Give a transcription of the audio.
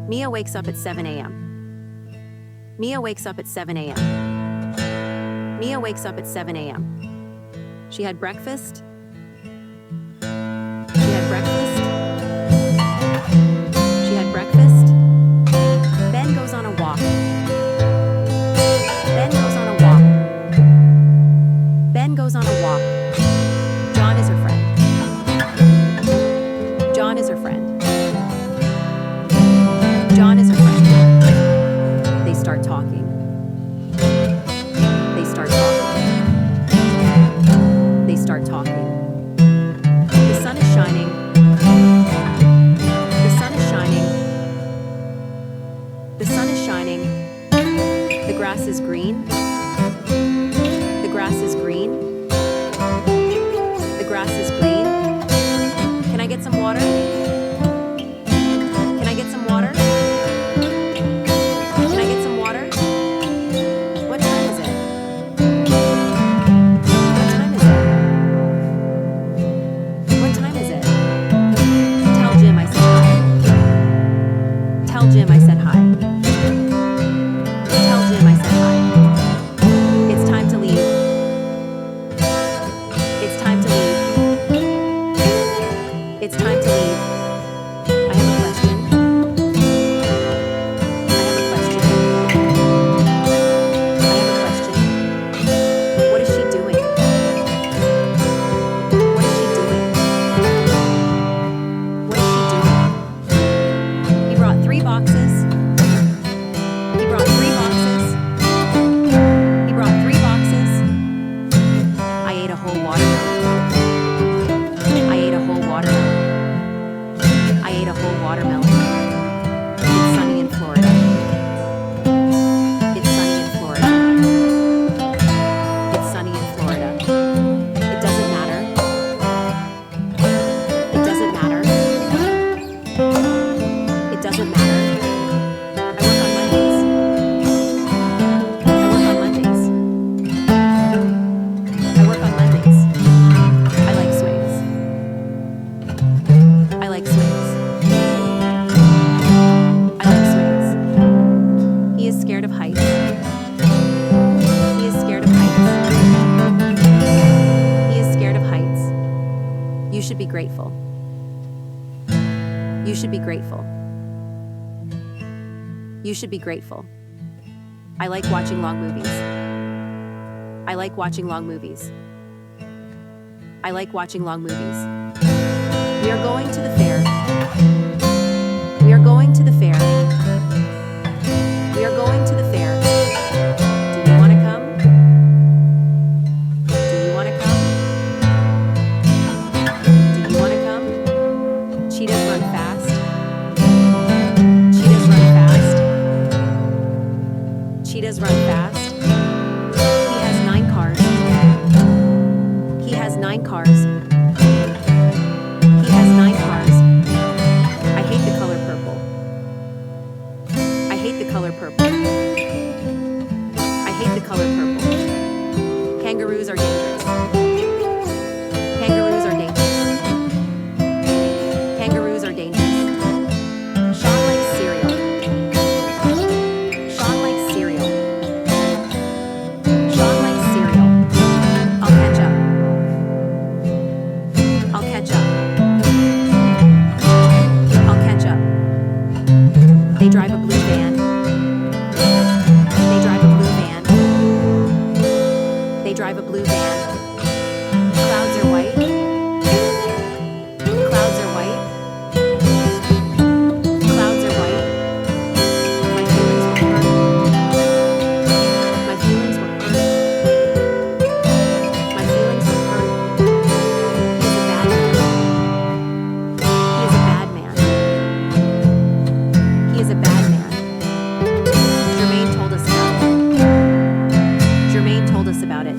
Mia wakes up at 7 a.m. Mia wakes up at 7 a.m. Mia wakes up at 7 a.m. She had breakfast. She had breakfast. She had breakfast. Ben goes on a walk. Ben goes on a walk. Ben goes on a walk. John is her friend. John is her friend. John is her friend. They start talking. They start talking. They start talking. The sun is shining. The sun is shining. The sun is shining. The grass is green. The grass is green. The grass is green. Can I get some water? Can I get some water? Can I get some water? What time is it? What time is it? What time is it? Tell Jim I said hi. Tell Jim I said hi. Tell Jim I said hi. It's time to leave. It's time to leave. It's time to leave. I have a question. I have a question. I have a question. What is she doing? What is she doing? What is she doing? He brought 3 boxes. He brought 3 boxes. He brought 3 boxes. I ate a whole watermelon. I ate a whole watermelon. I ate a whole watermelon. It's sunny in Florida. It's sunny in Florida. It's sunny in Florida. It doesn't matter. It doesn't matter. It doesn't matter. I work on Mondays. I work on Mondays. I work on Mondays. I like swings. I like swings. I like swings. He is scared of heights. He is scared of heights. He is scared of heights. You should be grateful. You should be grateful. You should be grateful. I like watching long movies. I like watching long movies. I like watching long movies. We are going to the fair. We are going to the fair. We are going to the fair. Do you want to come? Do you want to come? Do you want to come? Cheetahs run fast. Cheetahs run fast. Cheetahs run fast. He has 9 cars. He has 9 cars. He has 9 cars. I hate the color purple. I hate the color purple. I hate the color purple. Kangaroos are dangerous. Kangaroos are dangerous. Kangaroos are dangerous. Sean likes cereal. Sean likes cereal. Sean likes cereal. I'll catch up. I'll catch up. I'll catch up. They drive a blue van. They drive a blue van. They drive a blue van. Clouds are white. Clouds are white. Clouds are white. My feelings were hurt. My feelings were hurt. My feelings were hurt. He is a bad man. He is a bad man. He is a bad man. Jermaine told us about it. Jermaine told us about it.